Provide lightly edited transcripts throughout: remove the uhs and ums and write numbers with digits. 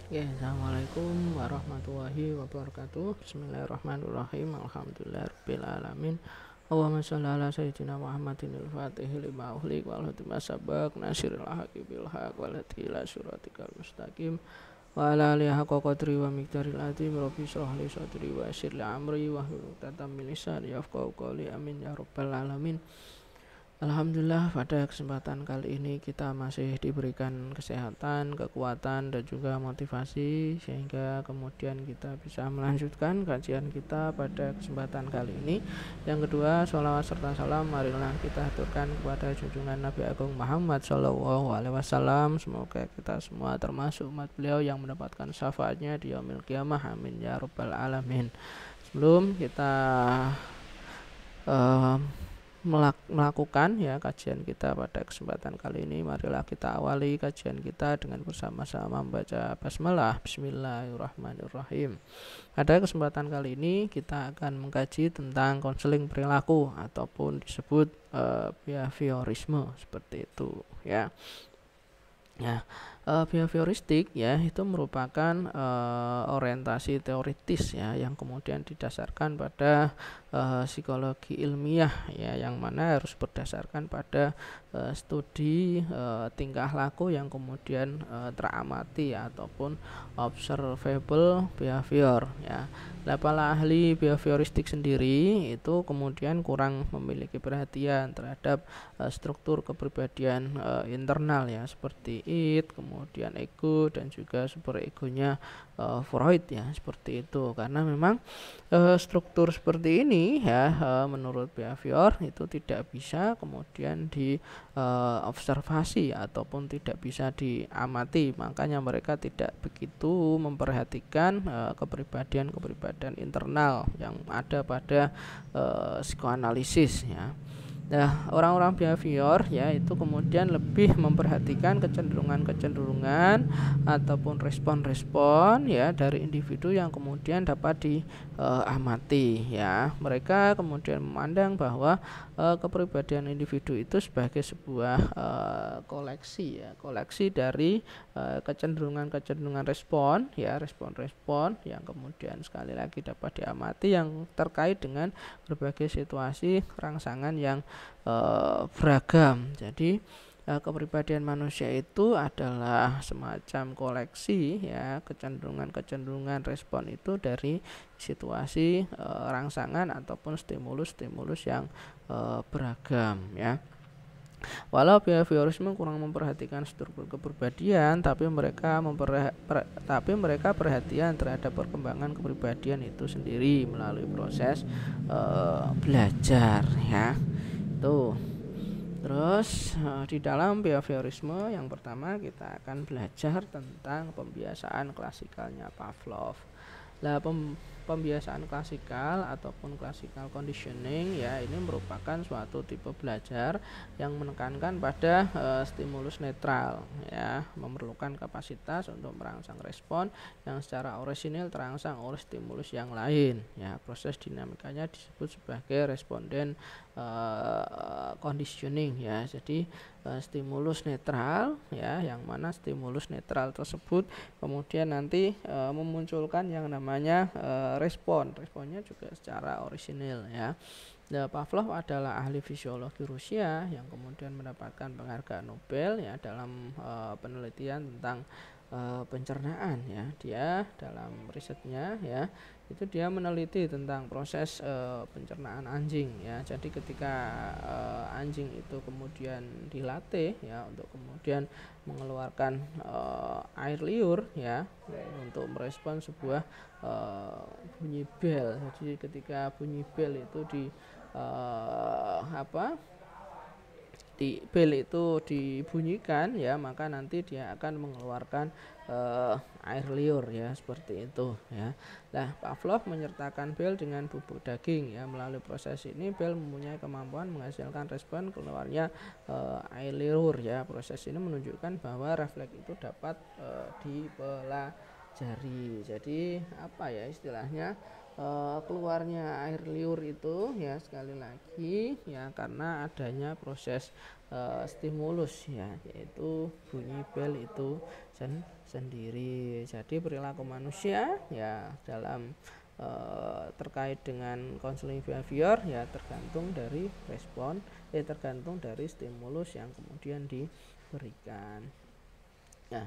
Oke, assalamualaikum warahmatullahi wabarakatuh. Bismillahirrahmanirrahim. Alhamdulillahirabbil alamin. Allahumma shalli ala sayyidina Muhammadin al-Fatih lima ughliq wal khatim sabaq nasiril haqqi bil haqq wal hadi ila siratikal mustaqim wa ala alihi haqqa qadri wa miqdaril azim. Rabbi shrah li sadri wa yassir li amri wahlul 'uqdatam min lisani yafqahu qawli. Amin ya rabbal alamin. Alhamdulillah, pada kesempatan kali ini kita masih diberikan kesehatan, kekuatan, dan juga motivasi sehingga kemudian kita bisa melanjutkan kajian kita pada kesempatan kali ini. Yang kedua, sholawat serta salam marilah kita aturkan kepada junjungan Nabi Agung Muhammad SAW. Semoga kita semua termasuk umat beliau yang mendapatkan syafaatnya di yaumil qiyamah. Amin ya rabbal alamin. Sebelum kita melakukan kajian kita pada kesempatan kali ini, marilah kita awali kajian kita dengan bersama-sama membaca basmalah. Bismillahirrahmanirrahim. Pada kesempatan kali ini kita akan mengkaji tentang konseling perilaku ataupun disebut behaviorisme, seperti itu ya. Behavioristik itu merupakan orientasi teoritis yang kemudian didasarkan pada psikologi ilmiah yang mana harus berdasarkan pada studi tingkah laku yang kemudian teramati ataupun observable behavior Nah, para ahli behavioristik sendiri itu kemudian kurang memiliki perhatian terhadap struktur kepribadian internal seperti id, kemudian ego, dan juga super egonya Freud seperti itu. Karena memang struktur seperti ini menurut behavior itu tidak bisa kemudian diobservasi ataupun tidak bisa diamati. Makanya mereka tidak begitu memperhatikan kepribadian internal yang ada pada psikoanalisis Nah, orang-orang behavior itu kemudian lebih memperhatikan kecenderungan-kecenderungan ataupun respon-respon dari individu yang kemudian dapat diamati Mereka kemudian memandang bahwa kepribadian individu itu sebagai sebuah koleksi dari kecenderungan-kecenderungan respon-respon yang kemudian sekali lagi dapat diamati yang terkait dengan berbagai situasi rangsangan yang beragam. Jadi kepribadian manusia itu adalah semacam koleksi kecenderungan-kecenderungan respon itu dari situasi rangsangan ataupun stimulus-stimulus yang beragam Walau behaviorisme kurang memperhatikan struktur kepribadian, tapi mereka perhatian terhadap perkembangan kepribadian itu sendiri melalui proses belajar Tuh. Terus di dalam behaviorisme yang pertama kita akan belajar tentang pembiasaan klasikalnya Pavlov. Nah, pembiasaan klasikal ataupun classical conditioning ini merupakan suatu tipe belajar yang menekankan pada stimulus netral memerlukan kapasitas untuk merangsang respon yang secara orisinil terangsang oleh stimulus yang lain proses dinamikanya disebut sebagai responden conditioning Jadi stimulus netral yang mana stimulus netral tersebut kemudian nanti memunculkan yang namanya responnya juga secara orisinil Pavlov adalah ahli fisiologi Rusia yang kemudian mendapatkan penghargaan Nobel dalam penelitian tentang pencernaan Dia dalam risetnya itu dia meneliti tentang proses pencernaan anjing Jadi ketika anjing itu kemudian dilatih untuk kemudian mengeluarkan air liur untuk merespon sebuah bunyi bel. Jadi ketika bunyi bel itu bel itu dibunyikan maka nanti dia akan mengeluarkan air liur seperti itu Nah, Pavlov menyertakan bel dengan bubuk daging melalui proses ini bel mempunyai kemampuan menghasilkan respon keluarnya air liur Proses ini menunjukkan bahwa refleks itu dapat dipelajari. Jadi istilahnya keluarnya air liur itu sekali lagi karena adanya proses stimulus yaitu bunyi bel itu sendiri. Jadi perilaku manusia ya dalam terkait dengan counseling behavior ya tergantung dari respon, tergantung dari stimulus yang kemudian diberikan. Nah,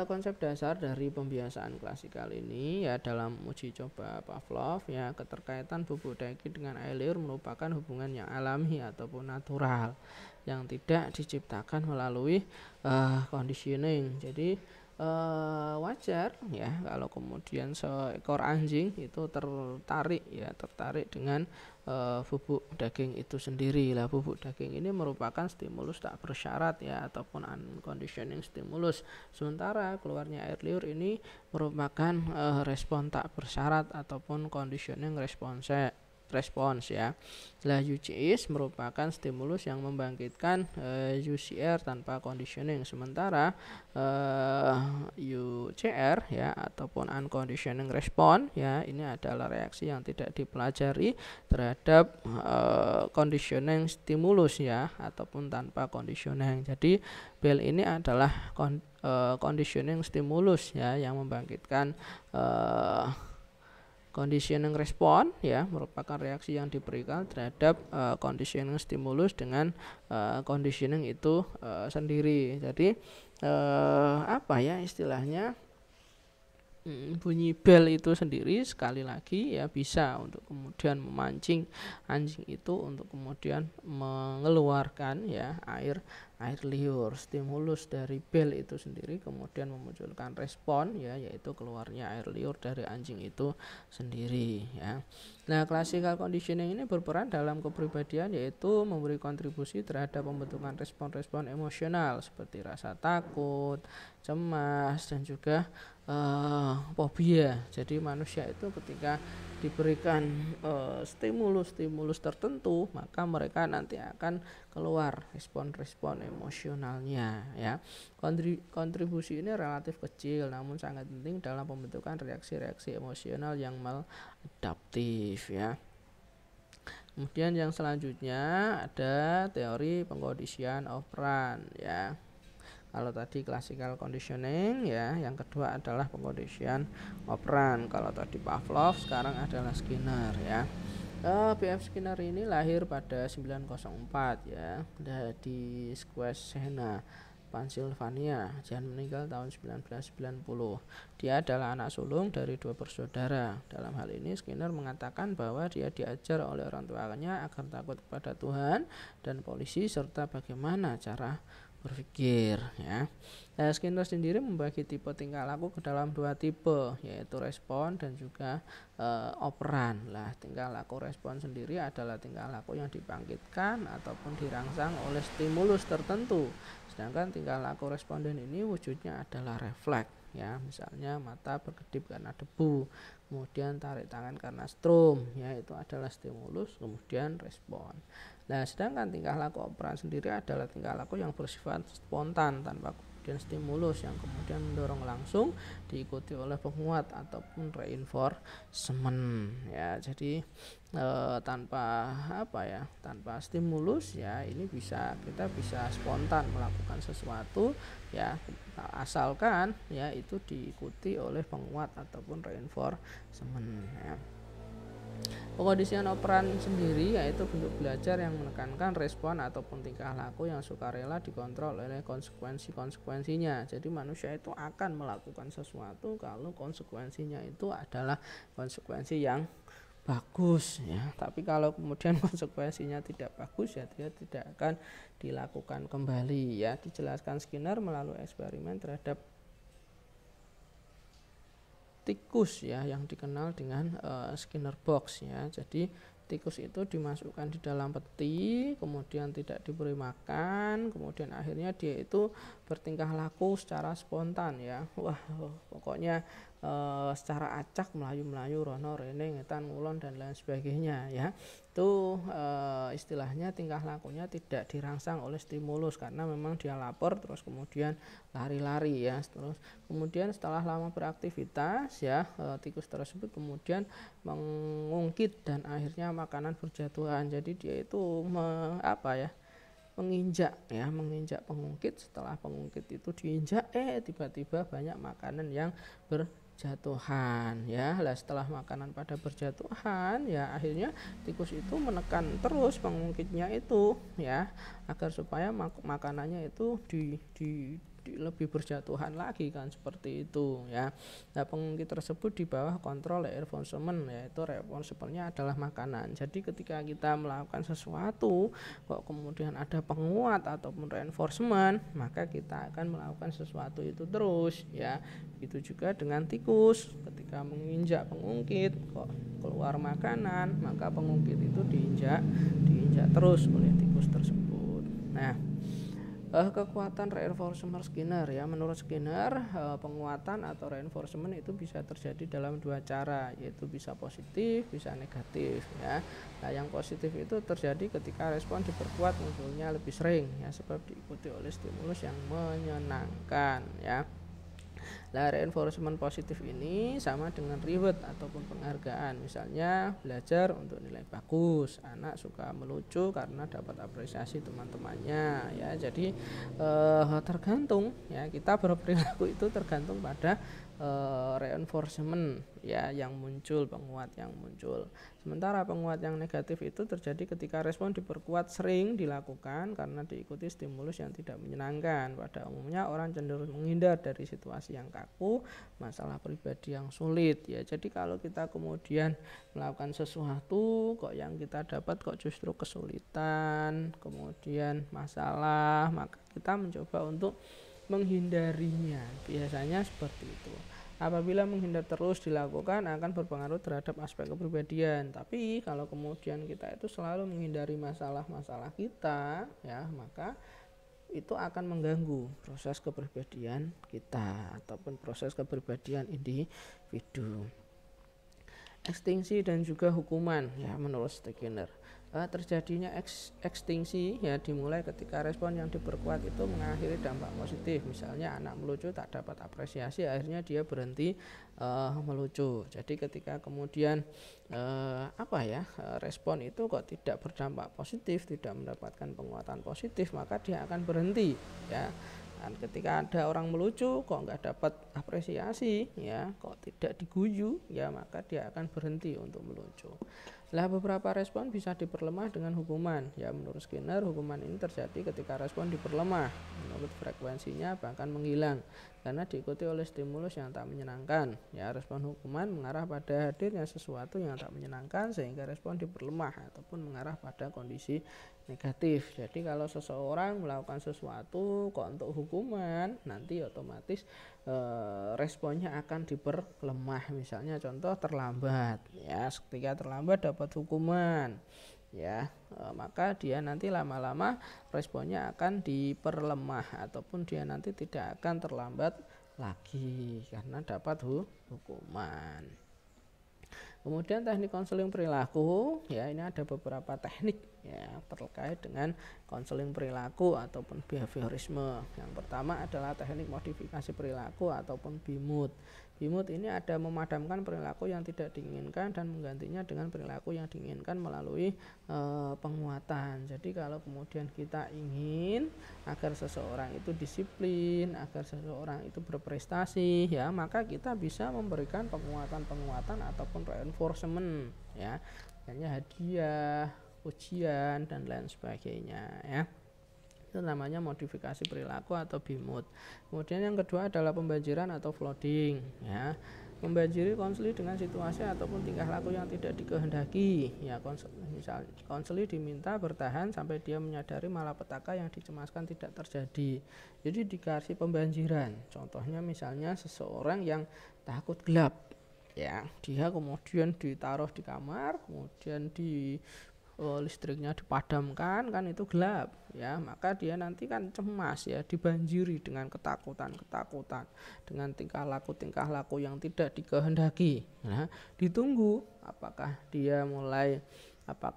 konsep dasar dari pembiasaan klasikal ini ya dalam uji coba Pavlov ya keterkaitan bubuk daging dengan air liur merupakan hubungan yang alami ataupun natural yang tidak diciptakan melalui conditioning. Jadi wajar ya kalau kemudian seekor anjing itu tertarik dengan bubuk daging itu sendiri. Lah bubuk daging ini merupakan stimulus tak bersyarat ya ataupun unconditioning stimulus. Sementara keluarnya air liur ini merupakan respon tak bersyarat ataupun conditioning respons ya. Lah UCS merupakan stimulus yang membangkitkan UCR tanpa conditioning, sementara UCR ya ataupun unconditioning respon ya ini adalah reaksi yang tidak dipelajari terhadap conditioning stimulus ya ataupun tanpa conditioning. Jadi Bell ini adalah conditioning stimulus ya yang membangkitkan conditioning respon ya merupakan reaksi yang diberikan terhadap conditioning stimulus dengan conditioning itu sendiri. Jadi apa ya istilahnya bunyi bel itu sendiri sekali lagi ya bisa untuk kemudian memancing anjing itu untuk kemudian mengeluarkan ya air liur. Stimulus dari bel itu sendiri kemudian memunculkan respon ya yaitu keluarnya air liur dari anjing itu sendiri ya. Nah, classical conditioning ini berperan dalam kepribadian yaitu memberi kontribusi terhadap pembentukan respon-respon emosional seperti rasa takut, cemas dan juga fobia. Jadi manusia itu ketika diberikan stimulus tertentu maka mereka nanti akan keluar respon-respon emosionalnya ya. Kontribusi ini relatif kecil namun sangat penting dalam pembentukan reaksi-reaksi emosional yang maladaptif ya. Kemudian yang selanjutnya ada teori pengkondisian operan ya. Kalau tadi classical conditioning ya, yang kedua adalah pengkondisian operan. Kalau tadi Pavlov, sekarang adalah Skinner ya. B.F. Skinner ini lahir pada 1904 ya di Squeezena, Pennsylvania, dan meninggal tahun 1990. Dia adalah anak sulung dari dua bersaudara. Dalam hal ini Skinner mengatakan bahwa dia diajar oleh orang tuanya agar takut kepada Tuhan dan polisi serta bagaimana cara berpikir ya. Nah, Skinner sendiri membagi tipe tingkah laku ke dalam dua tipe yaitu respon dan juga operan. Lah tingkah laku respon sendiri adalah tingkah laku yang dibangkitkan ataupun dirangsang oleh stimulus tertentu. Sedangkan tingkah laku responden ini wujudnya adalah refleks ya, misalnya mata berkedip karena debu, kemudian tarik tangan karena strom ya, itu adalah stimulus kemudian respon. Nah, sedangkan tingkah laku operan sendiri adalah tingkah laku yang bersifat spontan tanpa kemudian stimulus yang kemudian mendorong langsung diikuti oleh penguat ataupun reinforcement ya. Jadi tanpa stimulus ya ini kita bisa spontan melakukan sesuatu ya asalkan ya itu diikuti oleh penguat ataupun reinforcement ya. Pengkondisian operan sendiri yaitu bentuk belajar yang menekankan respon ataupun tingkah laku yang sukarela dikontrol oleh konsekuensinya. Jadi manusia itu akan melakukan sesuatu kalau konsekuensinya itu adalah konsekuensi yang bagus ya. Tapi kalau kemudian konsekuensinya tidak bagus ya dia tidak akan dilakukan kembali ya. Dijelaskan Skinner melalui eksperimen terhadap tikus ya yang dikenal dengan Skinner box ya. Jadi tikus itu dimasukkan di dalam peti, kemudian tidak diberi makan, kemudian akhirnya dia itu bertingkah laku secara spontan ya. Wah, pokoknya secara acak melayu-melayu rono rene ngetan ngulon dan lain sebagainya ya. Itu istilahnya tingkah lakunya tidak dirangsang oleh stimulus karena memang dia lapar terus kemudian lari-lari ya. Terus kemudian setelah lama beraktivitas ya tikus tersebut kemudian mengungkit dan akhirnya makanan berjatuhan. Jadi dia itu menginjak ya, menginjak pengungkit. Setelah pengungkit itu diinjak, tiba-tiba banyak makanan yang berjatuhan ya. Lah setelah makanan pada berjatuhan ya, akhirnya tikus itu menekan terus pengungkitnya itu ya, agar supaya makanannya itu lebih berjatuhan lagi kan, seperti itu ya. Nah, pengungkit tersebut di bawah kontrol reinforcement, yaitu reinforcementnya adalah makanan. Jadi ketika kita melakukan sesuatu kok kemudian ada penguat ataupun reinforcement, maka kita akan melakukan sesuatu itu terus ya. Begitu juga dengan tikus, ketika menginjak pengungkit kok keluar makanan, maka pengungkit itu diinjak terus oleh tikus tersebut. Nah, kekuatan reinforcement Skinner ya, menurut Skinner penguatan atau reinforcement itu bisa terjadi dalam dua cara, yaitu bisa positif, bisa negatif ya. Nah, yang positif itu terjadi ketika respon diperkuat munculnya lebih sering ya, sebab diikuti oleh stimulus yang menyenangkan ya. Nah, reinforcement positif ini sama dengan reward ataupun penghargaan. Misalnya belajar untuk nilai bagus, anak suka melucu karena dapat apresiasi teman-temannya ya. Jadi tergantung ya, kita berperilaku itu tergantung pada reinforcement ya yang muncul, penguat yang muncul. Sementara penguat yang negatif itu terjadi ketika respon diperkuat sering dilakukan karena diikuti stimulus yang tidak menyenangkan. Pada umumnya orang cenderung menghindar dari situasi yang kaku, masalah pribadi yang sulit ya. Jadi kalau kita kemudian melakukan sesuatu kok yang kita dapat kok justru kesulitan, kemudian masalah, maka kita mencoba untuk menghindarinya. Biasanya seperti itu. Apabila menghindar terus dilakukan akan berpengaruh terhadap aspek kepribadian. Tapi kalau kemudian kita itu selalu menghindari masalah-masalah kita ya, maka itu akan mengganggu proses kepribadian kita ataupun proses kepribadian individu. Ekstinksi dan juga hukuman ya, menurut Skinner terjadinya ekstinksi ya dimulai ketika respon yang diperkuat itu mengakhiri dampak positif. Misalnya anak melucu tak dapat apresiasi, akhirnya dia berhenti melucu. Jadi ketika kemudian respon itu kok tidak berdampak positif, tidak mendapatkan penguatan positif, maka dia akan berhenti ya. Dan ketika ada orang melucu kok nggak dapat apresiasi ya, kok tidak diguyu ya, maka dia akan berhenti untuk melucu. Lah beberapa respon bisa diperlemah dengan hukuman ya, menurut Skinner hukuman ini terjadi ketika respon diperlemah menurut frekuensinya bahkan menghilang karena diikuti oleh stimulus yang tak menyenangkan ya. Respon hukuman mengarah pada hadirnya sesuatu yang tak menyenangkan sehingga respon diperlemah ataupun mengarah pada kondisi negatif. Jadi kalau seseorang melakukan sesuatu kok untuk hukuman, nanti otomatis responnya akan diperlemah. Misalnya contoh terlambat ya, ketika terlambat dapat hukuman ya, maka dia nanti lama-lama responnya akan diperlemah ataupun dia nanti tidak akan terlambat lagi karena dapat hukuman. Kemudian teknik konseling perilaku ya, ini ada beberapa teknik ya terkait dengan konseling perilaku ataupun behaviorisme. Yang pertama adalah teknik modifikasi perilaku ataupun BIMUD. BIMUD ini ada memadamkan perilaku yang tidak diinginkan dan menggantinya dengan perilaku yang diinginkan melalui penguatan. Jadi kalau kemudian kita ingin agar seseorang itu disiplin, agar seseorang itu berprestasi ya, maka kita bisa memberikan penguatan ataupun reinforcement ya, hanya hadiah, ujian dan lain sebagainya ya. Itu namanya modifikasi perilaku atau BIMUD. Kemudian yang kedua adalah pembanjiran atau flooding ya. Membanjiri konseli dengan situasi ataupun tingkah laku yang tidak dikehendaki ya. Misal konseli diminta bertahan sampai dia menyadari malapetaka yang dicemaskan tidak terjadi. Jadi dikasih pembanjiran. Contohnya misalnya seseorang yang takut gelap ya, dia kemudian ditaruh di kamar, kemudian listriknya dipadamkan, kan itu gelap ya, maka dia nanti kan cemas ya, dibanjiri dengan ketakutan, dengan tingkah laku yang tidak dikehendaki. Nah, ditunggu apakah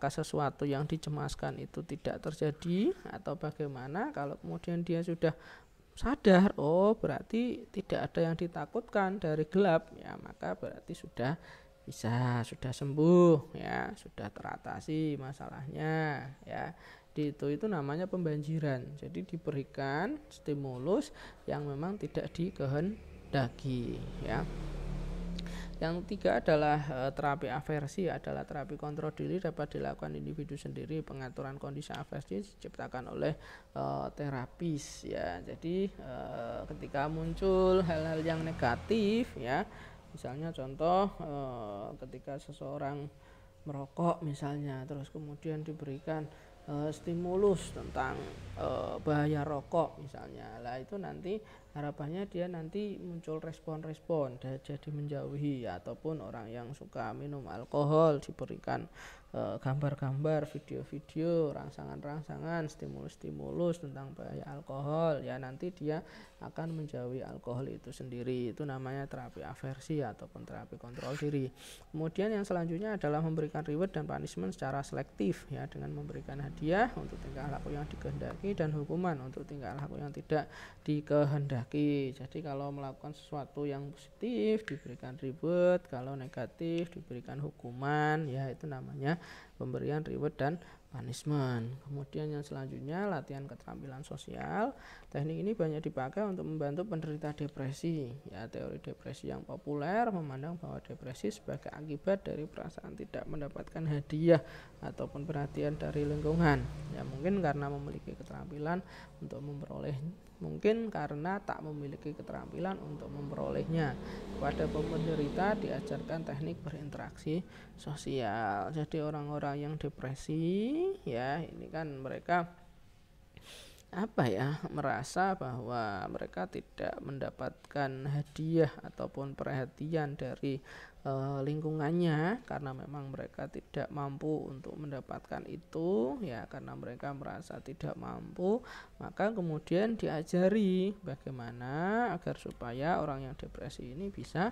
sesuatu yang dicemaskan itu tidak terjadi atau bagaimana. Kalau kemudian dia sudah sadar, oh berarti tidak ada yang ditakutkan dari gelap ya, maka berarti sudah sembuh ya, sudah teratasi masalahnya ya. itu namanya pembanjiran. Jadi diberikan stimulus yang memang tidak dikehendaki, ya. Yang ketiga adalah terapi aversi, adalah terapi kontrol diri, dapat dilakukan individu sendiri. Pengaturan kondisi aversi diciptakan oleh terapis, ya. Jadi ketika muncul hal-hal yang negatif, ya, misalnya contoh ketika seseorang merokok misalnya, terus kemudian diberikan stimulus tentang bahaya rokok misalnya, lah itu nanti harapannya dia nanti muncul respon-respon, jadi menjauhi. Ataupun orang yang suka minum alkohol diberikan gambar-gambar, video-video, rangsangan-rangsangan, stimulus-stimulus tentang bahaya alkohol, ya nanti dia akan menjauhi alkohol itu sendiri. Itu namanya terapi aversi ataupun terapi kontrol diri. Kemudian yang selanjutnya adalah memberikan reward dan punishment secara selektif, ya, dengan memberikan hadiah untuk tingkah laku yang dikehendaki dan hukuman untuk tingkah laku yang tidak dikehendaki. Jadi kalau melakukan sesuatu yang positif diberikan reward, kalau negatif diberikan hukuman, ya itu namanya pemberian reward dan punishment. Kemudian yang selanjutnya latihan keterampilan sosial. Teknik ini banyak dipakai untuk membantu penderita depresi, ya. Teori depresi yang populer memandang bahwa depresi sebagai akibat dari perasaan tidak mendapatkan hadiah ataupun perhatian dari lingkungan, ya, mungkin karena memiliki keterampilan untuk memperoleh, mungkin karena tak memiliki keterampilan untuk memperolehnya. Pada penderita diajarkan teknik berinteraksi sosial. Jadi orang-orang yang depresi, ya, ini kan mereka merasa bahwa mereka tidak mendapatkan hadiah ataupun perhatian dari lingkungannya karena memang mereka tidak mampu untuk mendapatkan itu, ya, karena mereka merasa tidak mampu. Maka kemudian diajari bagaimana agar supaya orang yang depresi ini bisa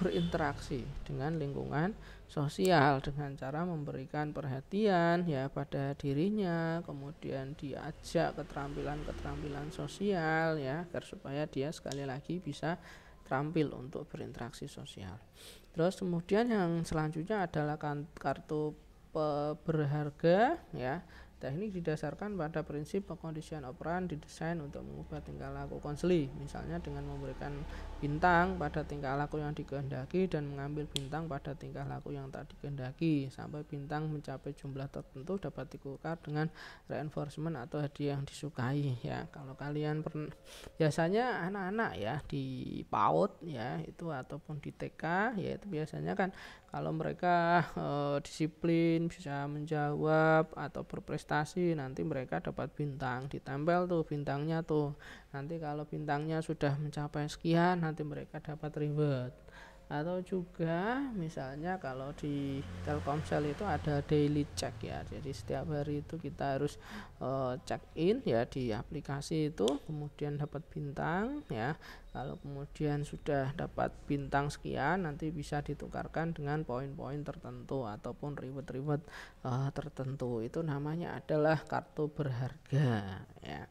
berinteraksi dengan lingkungan sosial dengan cara memberikan perhatian, ya, pada dirinya, kemudian diajak keterampilan sosial, ya, agar supaya dia sekali lagi bisa terampil untuk berinteraksi sosial. Terus kemudian yang selanjutnya adalah kartu berharga, ya. Teknik didasarkan pada prinsip pengkondisian operan didesain untuk mengubah tingkah laku konseli, misalnya dengan memberikan bintang pada tingkah laku yang dikehendaki dan mengambil bintang pada tingkah laku yang tak dikehendaki. Sampai bintang mencapai jumlah tertentu dapat ditukar dengan reinforcement atau hadiah yang disukai, ya. Kalau kalian biasanya anak-anak, ya, di PAUD, ya, itu ataupun di TK, ya, itu biasanya kan kalau mereka disiplin, bisa menjawab atau berprestasi, nanti mereka dapat bintang, ditempel tuh bintangnya tuh. Nanti kalau bintangnya sudah mencapai sekian, nanti mereka dapat reward. Atau juga misalnya kalau di Telkomsel itu ada daily check, ya. Jadi setiap hari itu kita harus check in, ya, di aplikasi itu, kemudian dapat bintang, ya. Kalau kemudian sudah dapat bintang sekian, nanti bisa ditukarkan dengan poin-poin tertentu ataupun reward-reward tertentu. Itu namanya adalah kartu berharga, ya.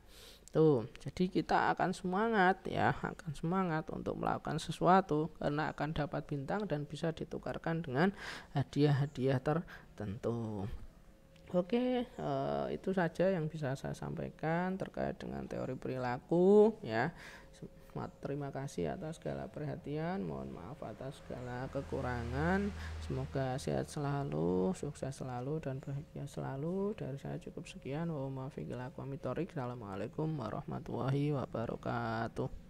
Tuh, jadi kita akan semangat, ya, akan semangat untuk melakukan sesuatu karena akan dapat bintang dan bisa ditukarkan dengan hadiah-hadiah tertentu. Oke, itu saja yang bisa saya sampaikan terkait dengan teori perilaku, ya. Terima kasih atas segala perhatian, mohon maaf atas segala kekurangan. Semoga sehat selalu, sukses selalu, dan bahagia selalu. Dari saya cukup sekian. Assalamualaikum warahmatullahi wabarakatuh.